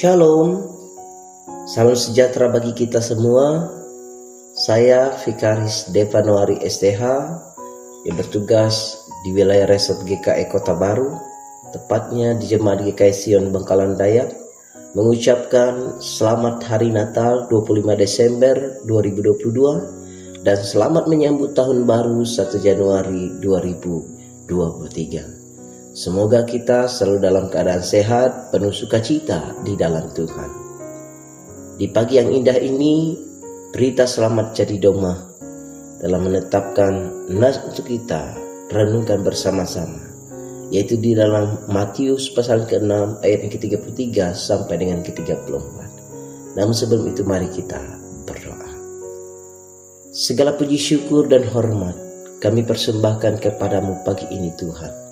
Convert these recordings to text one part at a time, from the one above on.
Shalom, salam sejahtera bagi kita semua. Saya Vikaris Devanuari STH yang bertugas di wilayah Resort GKI Kota Baru, tepatnya di Jemaat GKI Sion Bangkalan Dayak, mengucapkan selamat Hari Natal 25 Desember 2022 dan selamat menyambut Tahun Baru 1 Januari 2023. Semoga kita selalu dalam keadaan sehat, penuh sukacita di dalam Tuhan. Di pagi yang indah ini, berita selamat jadi doma dalam menetapkan nas untuk kita renungkan bersama-sama, yaitu di dalam Matius pasal ke-6 ayat yang ke-33 sampai dengan ke-34. Namun sebelum itu mari kita berdoa. Segala puji syukur dan hormat kami persembahkan kepadamu pagi ini Tuhan.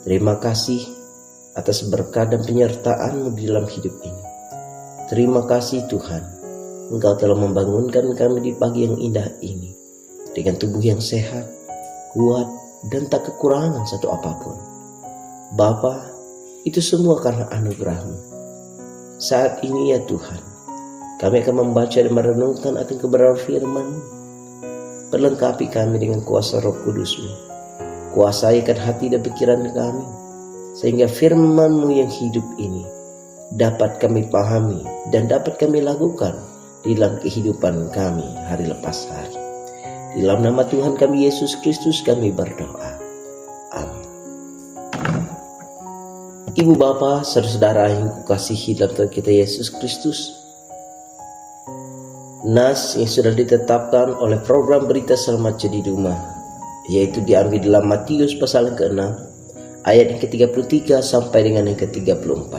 Terima kasih atas berkat dan penyertaan-Mu di dalam hidup ini. Terima kasih Tuhan, Engkau telah membangunkan kami di pagi yang indah ini dengan tubuh yang sehat, kuat, dan tak kekurangan satu apapun. Bapa, itu semua karena anugerah-Mu. Saat ini ya Tuhan, kami akan membaca dan merenungkan akan kebenaran firman-Mu. Perlengkapi kami dengan kuasa Roh Kudus-Mu. Kuasaikan hati dan pikiran kami, sehingga firman-Mu yang hidup ini dapat kami pahami dan dapat kami lakukan di dalam kehidupan kami hari lepas hari. Di dalam nama Tuhan kami Yesus Kristus kami berdoa. Amin. Ibu bapa, saudara-saudara yang kukasihi dalam Tuhan kita Yesus Kristus, nas yang sudah ditetapkan oleh program Berita Selamat Jadi Doma, yaitu diambil dalam Matius pasal ke-6 ayat yang ke-33 sampai dengan yang ke-34.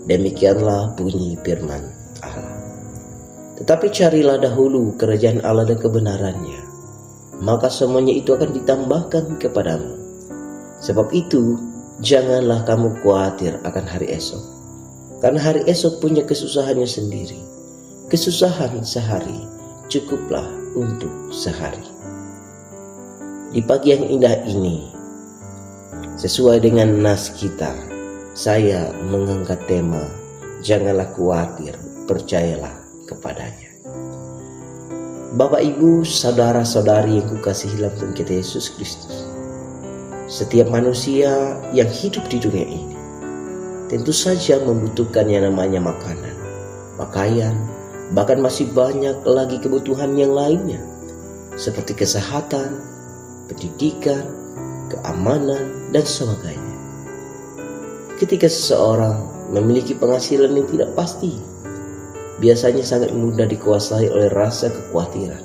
Demikianlah bunyi firman Allah. Tetapi carilah dahulu kerajaan Allah dan kebenarannya, maka semuanya itu akan ditambahkan kepadamu. Sebab itu janganlah kamu khawatir akan hari esok, karena hari esok punya kesusahannya sendiri. Kesusahan sehari cukuplah untuk sehari. Di pagi yang indah ini, sesuai dengan nas kita, saya mengangkat tema janganlah khawatir, percayalah kepadanya. Bapak Ibu, saudara-saudari yang kukasihi dalam Tuhan kita Yesus Kristus, setiap manusia yang hidup di dunia ini tentu saja membutuhkan yang namanya makanan, pakaian, bahkan masih banyak lagi kebutuhan yang lainnya seperti kesehatan, pendidikan, keamanan, dan sebagainya. Ketika seseorang memiliki penghasilan yang tidak pasti, biasanya sangat mudah dikuasai oleh rasa kekhawatiran.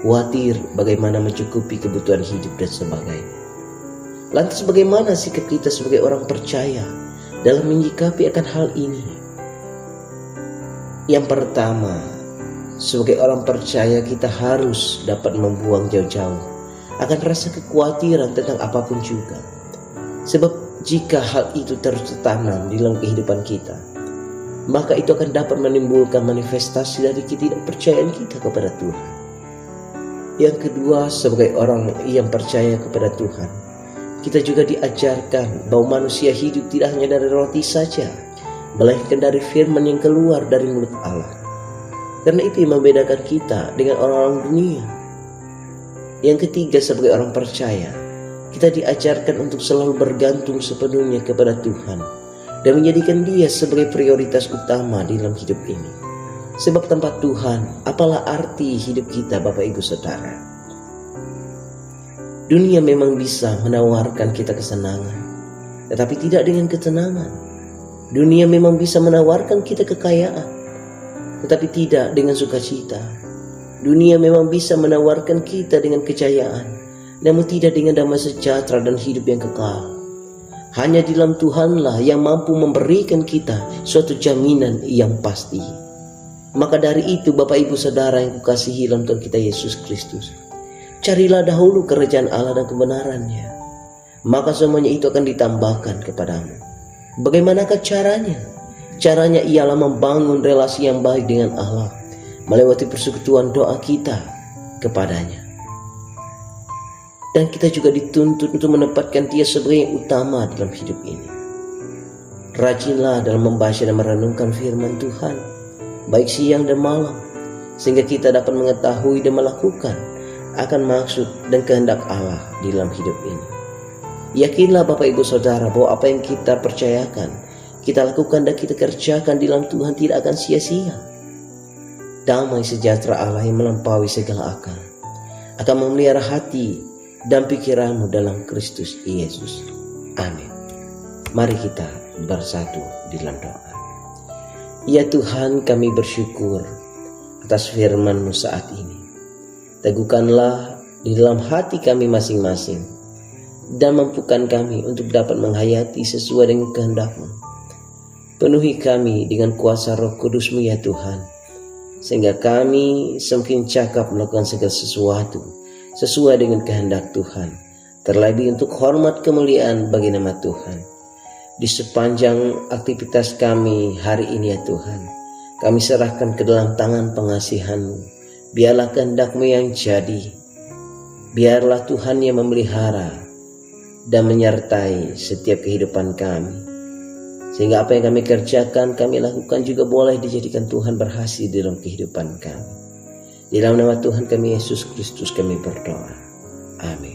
Khawatir bagaimana mencukupi kebutuhan hidup dan sebagainya. Lantas bagaimana sikap kita sebagai orang percaya dalam menyikapi akan hal ini? Yang pertama, sebagai orang percaya kita harus dapat membuang jauh-jauh akan rasa kekhawatiran tentang apapun juga. Sebab jika hal itu terus tertanam di dalam kehidupan kita, maka itu akan dapat menimbulkan manifestasi dari ketidakpercayaan kita kepada Tuhan. Yang kedua, sebagai orang yang percaya kepada Tuhan, kita juga diajarkan bahwa manusia hidup tidak hanya dari roti saja, melainkan dari firman yang keluar dari mulut Allah. Karena itu yang membedakan kita dengan orang-orang dunia. Yang ketiga, sebagai orang percaya, kita diajarkan untuk selalu bergantung sepenuhnya kepada Tuhan dan menjadikan Dia sebagai prioritas utama di dalam hidup ini. Sebab tanpa Tuhan, apalah arti hidup kita, Bapak Ibu Saudara? Dunia memang bisa menawarkan kita kesenangan, tetapi tidak dengan ketenangan. Dunia memang bisa menawarkan kita kekayaan, tetapi tidak dengan sukacita. Dunia memang bisa menawarkan kita dengan kejayaan, namun tidak dengan damai sejahtera dan hidup yang kekal. Hanya di dalam Tuhanlah yang mampu memberikan kita suatu jaminan yang pasti. Maka dari itu Bapak Ibu Saudara yang kukasihi dalam Tuhan kita Yesus Kristus, carilah dahulu kerajaan Allah dan kebenarannya, maka semuanya itu akan ditambahkan kepadamu. Bagaimanakah caranya? Caranya ialah membangun relasi yang baik dengan Allah, melewati persekutuan doa kita kepadanya. Dan kita juga dituntut untuk menempatkan Dia sebagai yang utama dalam hidup ini. Rajinlah dalam membaca dan merenungkan firman Tuhan, baik siang dan malam, sehingga kita dapat mengetahui dan melakukan akan maksud dan kehendak Allah di dalam hidup ini. Yakinlah Bapak Ibu Saudara bahwa apa yang kita percayakan, kita lakukan dan kita kerjakan di dalam Tuhan tidak akan sia-sia. Damai sejahtera Allah yang melampaui segala akal akan memelihara hati dan pikiranmu dalam Kristus Yesus. Amin. Mari kita bersatu di dalam doa. Ya Tuhan, kami bersyukur atas firman-Mu saat ini. Teguhkanlah di dalam hati kami masing-masing dan mampukan kami untuk dapat menghayati sesuai dengan kehendak-Mu. Penuhi kami dengan kuasa Roh Kudus-Mu ya Tuhan, sehingga kami semakin cakap melakukan segala sesuatu sesuai dengan kehendak Tuhan, terlebih untuk hormat kemuliaan bagi nama Tuhan. Di sepanjang aktivitas kami hari ini ya Tuhan, kami serahkan ke dalam tangan pengasihan-Mu. Biarlah kehendak-Mu yang jadi, biarlah Tuhan yang memelihara dan menyertai setiap kehidupan kami, sehingga apa yang kami kerjakan, kami lakukan juga boleh dijadikan Tuhan berhasil di dalam kehidupan kami. Di dalam nama Tuhan kami Yesus Kristus kami berdoa. Amin.